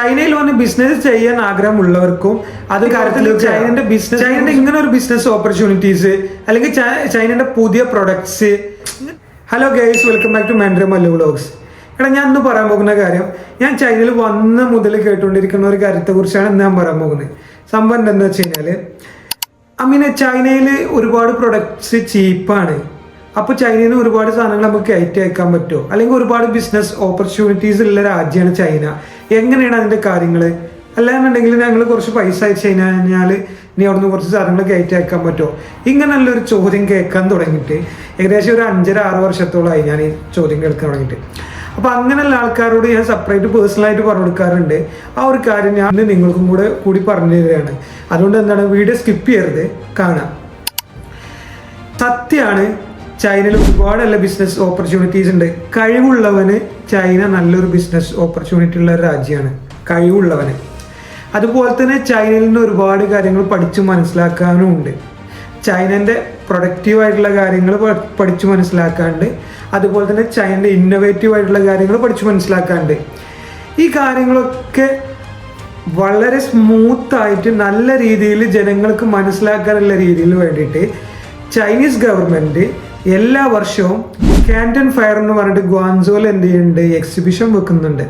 ചൈനയിൽ വന്ന് ബിസിനസ് ചെയ്യാൻ ആഗ്രഹമുള്ളവർക്കും അത് കാര്യത്തിൽ ചൈനയുടെ ഇങ്ങനെ ഒരു ബിസിനസ് ഓപ്പർച്യൂണിറ്റീസ് അല്ലെങ്കിൽ ചൈനയുടെ പുതിയ products. Hello guys, welcome back to മെൻഡർ മല്ലു വ്ലോഗ്സ്. എടാ, ഞാൻ ഇന്ന് പറയാൻ പോകുന്ന കാര്യം, ഞാൻ ചൈനയിൽ വന്ന മുതൽ കേട്ടുകൊണ്ടിരിക്കുന്ന ഒരു കാര്യത്തെ കുറിച്ചാണ് ഇന്ന് ഞാൻ പറയാൻ പോകുന്നത്. സംഭവം എന്താണെന്ന് വെച്ച് കഴിഞ്ഞാൽ ചൈനയിൽ ഒരുപാട് പ്രൊഡക്ട്സ് ചീപ്പാണ്. അപ്പോൾ ചൈനയിൽ നിന്ന് ഒരുപാട് സാധനങ്ങൾ നമുക്ക് കയറ്റി അയക്കാൻ പറ്റുമോ, അല്ലെങ്കിൽ ഒരുപാട് ബിസിനസ് ഓപ്പർച്യൂണിറ്റീസ് ഉള്ള രാജ്യമാണ് ചൈന. എങ്ങനെയാണ് അതിൻ്റെ കാര്യങ്ങൾ? അല്ലാന്നുണ്ടെങ്കിൽ ഞങ്ങൾ കുറച്ച് പൈസ അയച്ചു കഴിഞ്ഞാൽ ഇനി അവിടുന്ന് കുറച്ച് സാധനങ്ങൾ കയറ്റി അയക്കാൻ പറ്റുമോ? ഇങ്ങനെയുള്ളൊരു ചോദ്യം കേൾക്കാൻ തുടങ്ങിയിട്ട് ഏകദേശം ഒരു 5-6 വർഷത്തോളമായി ഞാൻ ഈ ചോദ്യം കേൾക്കാൻ തുടങ്ങിയിട്ട്. അപ്പോൾ അങ്ങനെയുള്ള ആൾക്കാരോട് ഞാൻ സെപ്പറേറ്റ് പേഴ്സണലായിട്ട് പറഞ്ഞു കൊടുക്കാറുണ്ട്. ആ ഒരു കാര്യം ഞാൻ നിങ്ങൾക്കും കൂടി പറഞ്ഞു തരികയാണ്. അതുകൊണ്ട് എന്താണ്, വീഡിയോ സ്കിപ്പ് ചെയ്യരുത്, കാണാം. സത്യമാണ്, ചൈനയിൽ ഒരുപാട് നല്ല ബിസിനസ് ഓപ്പർച്യൂണിറ്റീസ് ഉണ്ട്. കഴിവുള്ളവന് ചൈന നല്ലൊരു ബിസിനസ് ഓപ്പർച്യൂണിറ്റി ഉള്ള ഒരു രാജ്യമാണ്, കഴിവുള്ളവന്. അതുപോലെ തന്നെ ചൈനയിൽ നിന്ന് ഒരുപാട് കാര്യങ്ങൾ പഠിച്ചു മനസ്സിലാക്കാനും ഉണ്ട്. ചൈനൻ്റെ പ്രൊഡക്റ്റീവായിട്ടുള്ള കാര്യങ്ങൾ പഠിച്ചു മനസ്സിലാക്കാണ്ട്, അതുപോലെ തന്നെ ചൈനയുടെ ഇന്നോവേറ്റീവ് ആയിട്ടുള്ള കാര്യങ്ങൾ പഠിച്ചു മനസ്സിലാക്കാണ്ട്. ഈ കാര്യങ്ങളൊക്കെ വളരെ സ്മൂത്തായിട്ട് നല്ല രീതിയിൽ ജനങ്ങൾക്ക് മനസ്സിലാക്കാനുള്ള രീതിയിൽ വേണ്ടിയിട്ട് ചൈനീസ് ഗവൺമെൻറ് എല്ലാ വർഷവും കാൻറ്റൺ ഫെയർ എന്ന് പറഞ്ഞിട്ട് ഗ്വാൻസോയിൽ എന്ത് ചെയ്യുന്നുണ്ട്, എക്സിബിഷൻ വെക്കുന്നുണ്ട്.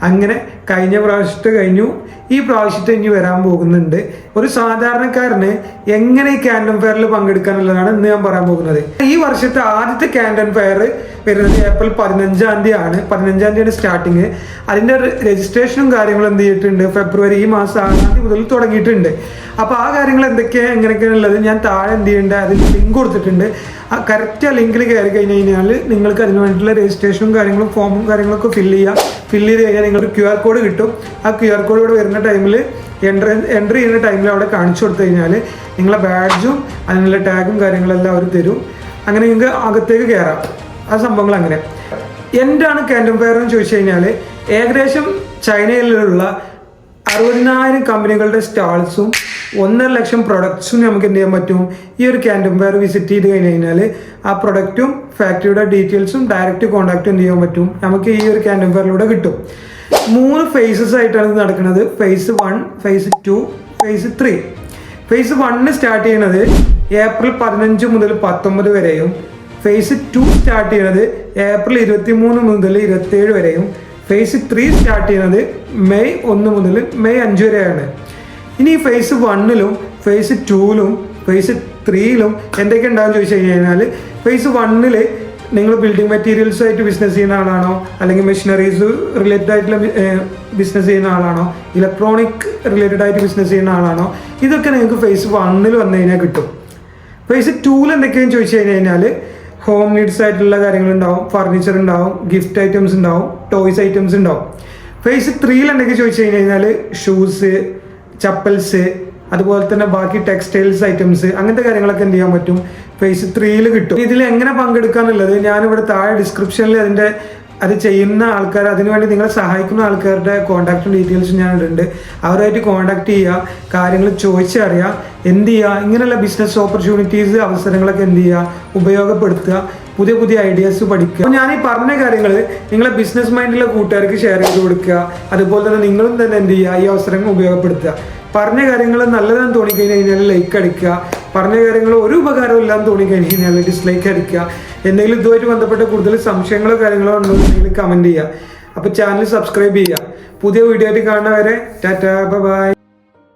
അങ്ങനെ കഴിഞ്ഞ പ്രാവശ്യത്തെ കഴിഞ്ഞു, ഈ പ്രാവശ്യത്തെ ഇനി വരാൻ പോകുന്നുണ്ട്. ഒരു സാധാരണക്കാരന് എങ്ങനെ ഈ കാൻറ്റൺ ഫെയറിൽ പങ്കെടുക്കാനുള്ളതാണ് ഇന്ന് ഞാൻ പറയാൻ പോകുന്നത്. ഈ വർഷത്തെ ആദ്യത്തെ കാൻറ്റൺ ഫെയർ വരുന്നത് ഏപ്രിൽ 15-ാം തീയതിയാണ്. 15-ാം തീയതിയാണ് സ്റ്റാർട്ടിങ്. അതിൻ്റെ രജിസ്ട്രേഷനും കാര്യങ്ങളും എന്ത് ചെയ്തിട്ടുണ്ട്, ഫെബ്രുവരി ഈ മാസം 6-ാം തീയതി മുതൽ തുടങ്ങിയിട്ടുണ്ട്. അപ്പോൾ ആ കാര്യങ്ങൾ എന്തൊക്കെയാണ് എങ്ങനെയൊക്കെയാണുള്ളത് ഞാൻ താഴെ എന്ത് ചെയ്യേണ്ടത്, അതിൽ ലിങ്ക് കൊടുത്തിട്ടുണ്ട്. ആ കറക്റ്റ് ആ ലിങ്കിൽ കയറി കഴിഞ്ഞ് കഴിഞ്ഞാൽ നിങ്ങൾക്ക് അതിന് വേണ്ടിയിട്ടുള്ള രജിസ്ട്രേഷനും കാര്യങ്ങളും ഫോമും കാര്യങ്ങളൊക്കെ ഫില്ല് ചെയ്ത് കഴിഞ്ഞാൽ നിങ്ങൾക്ക് QR കോഡ് കിട്ടും. ആ QR കോഡ് ഇവിടെ വരുന്ന ടൈമിൽ എൻട്രി ചെയ്യുന്ന ടൈമിൽ അവിടെ കാണിച്ചു കൊടുത്തു കഴിഞ്ഞാൽ നിങ്ങളെ ബാഡ്ജും അതിനുള്ള ടാഗും കാര്യങ്ങളെല്ലാം അവർ തരും. അങ്ങനെ നിങ്ങൾക്ക് അകത്തേക്ക് കയറാം. ആ സംഭവങ്ങൾ അങ്ങനെ. എന്താണ് കാൻറ്റൺ ഫെയർ എന്ന് ചോദിച്ചു കഴിഞ്ഞാൽ, ഏകദേശം ചൈനയിലുള്ള 60,000 കമ്പനികളുടെ സ്റ്റാൾസും 1.5 ലക്ഷം പ്രൊഡക്ട്സും നമുക്ക് എന്ത് ചെയ്യാൻ പറ്റും, ഈ ഒരു കാൻറ്റൺ ഫെയർ വിസിറ്റ് ചെയ്ത് കഴിഞ്ഞ് കഴിഞ്ഞാൽ ആ പ്രൊഡക്റ്റും ഫാക്ടറിയുടെ ഡീറ്റെയിൽസും ഡയറക്റ്റ് കോൺടാക്റ്റും എന്ത് ചെയ്യാൻ പറ്റും, നമുക്ക് ഈ ഒരു കാൻറ്റൺ ഫെയറിലൂടെ കിട്ടും. 3 ഫേസസ് ആയിട്ടാണ് ഇത് നടക്കുന്നത്. Phase 1, phase 2, phase 3. Phase 1 start ചെയ്യുന്നത് ഏപ്രിൽ 15 മുതൽ 19 വരെയും, ഫേസ് 2 സ്റ്റാർട്ട് ചെയ്യുന്നത് ഏപ്രിൽ 23 മുതൽ 27 വരെയും, ഫേസ് 3 സ്റ്റാർട്ട് ചെയ്യുന്നത് മെയ് 1 മുതൽ മെയ് 5 വരെയാണ്. ഇനി ഫേസ് 1-ലും ഫേസ് 2-ലും ഫേസ് 3-ലും എന്തൊക്കെ ഉണ്ടാകുമെന്ന് ചോദിച്ചു കഴിഞ്ഞാൽ, ഫേസ് 1-ൽ നിങ്ങൾ ബിൽഡിംഗ് മെറ്റീരിയൽസ് ആയിട്ട് ബിസിനസ് ചെയ്യുന്ന ആളാണോ, അല്ലെങ്കിൽ മെഷീനറീസ് റിലേറ്റഡ് ആയിട്ടുള്ള ബിസിനസ് ചെയ്യുന്ന ആളാണോ, ഇലക്ട്രോണിക് റിലേറ്റഡ് ആയിട്ട് ബിസിനസ് ചെയ്യുന്ന ആളാണോ, ഇതൊക്കെ നിങ്ങൾക്ക് ഫേസ് 1-ൽ വന്നു കഴിഞ്ഞാൽ കിട്ടും. ഫേസ് 2-ൽ എന്തൊക്കെയാണെന്ന് ചോദിച്ചു കഴിഞ്ഞാൽ ഹോം നീഡ്സ് ആയിട്ടുള്ള കാര്യങ്ങളുണ്ടാവും, ഫർണിച്ചർ ഉണ്ടാവും, ഗിഫ്റ്റ് ഐറ്റംസ് ഉണ്ടാവും, ടോയ്സ് ഐറ്റംസ് ഉണ്ടാവും. ഫേസ് 3-ൽ എന്തൊക്കെ ചോദിച്ചു കഴിഞ്ഞാൽ ഷൂസ്, ചപ്പൽസ്, അതുപോലെ തന്നെ ബാക്കി ടെക്സ്റ്റൈൽസ് ഐറ്റംസ്, അങ്ങനത്തെ കാര്യങ്ങളൊക്കെ എന്ത് ചെയ്യാൻ പറ്റും, ഫേസ് 3-ൽ കിട്ടും. ഇതിൽ എങ്ങനെ പങ്കെടുക്കാന്നുള്ളത് ഞാനിവിടെ താഴെ ഡിസ്ക്രിപ്ഷനിൽ അത് ചെയ്യുന്ന ആൾക്കാർ, അതിനുവേണ്ടി നിങ്ങളെ സഹായിക്കുന്ന ആൾക്കാരുടെ കോൺടാക്റ്റും ഡീറ്റെയിൽസും ഞാൻ ഇടുന്നുണ്ട്. അവരുമായിട്ട് കോൺടാക്ട് ചെയ്യുക, കാര്യങ്ങൾ ചോദിച്ചറിയുക, എന്ത് ചെയ്യുക, ഇങ്ങനെയുള്ള ബിസിനസ് ഓപ്പർച്യൂണിറ്റീസ് അവസരങ്ങളൊക്കെ എന്ത് ചെയ്യുക, ഉപയോഗപ്പെടുത്തുക, പുതിയ പുതിയ ഐഡിയാസ് പഠിക്കുക. അപ്പോൾ ഞാൻ ഈ പറഞ്ഞ കാര്യങ്ങൾ നിങ്ങളെ ബിസിനസ് മൈൻഡിലെ കൂട്ടുകാർക്ക് ഷെയർ ചെയ്ത് കൊടുക്കുക. അതുപോലെ തന്നെ നിങ്ങളും തന്നെ എന്ത് ചെയ്യുക, ഈ അവസരങ്ങൾ ഉപയോഗപ്പെടുത്തുക. പറഞ്ഞ കാര്യങ്ങൾ നല്ലതാണെന്ന് തോന്നിക്കഴിഞ്ഞ് കഴിഞ്ഞാൽ ലൈക്ക് അടിക്കുക. പറഞ്ഞ കാര്യങ്ങൾ ഒരു ഉപകാരവും ഇല്ലാന്ന് തോന്നിക്കഴിഞ്ഞ് കഴിഞ്ഞാൽ ഡിസ്ലൈക്ക് അടിക്കുക. എന്തെങ്കിലും ഇതുമായിട്ട് ബന്ധപ്പെട്ട കൂടുതൽ സംശയങ്ങളോ കാര്യങ്ങളോ ഉണ്ടെങ്കിൽ കമൻറ്റ് ചെയ്യുക. അപ്പോൾ ചാനൽ സബ്സ്ക്രൈബ് ചെയ്യുക. പുതിയ വീഡിയോ ആയിട്ട് കാണുന്നവരെ ടാറ്റാ, ബൈ.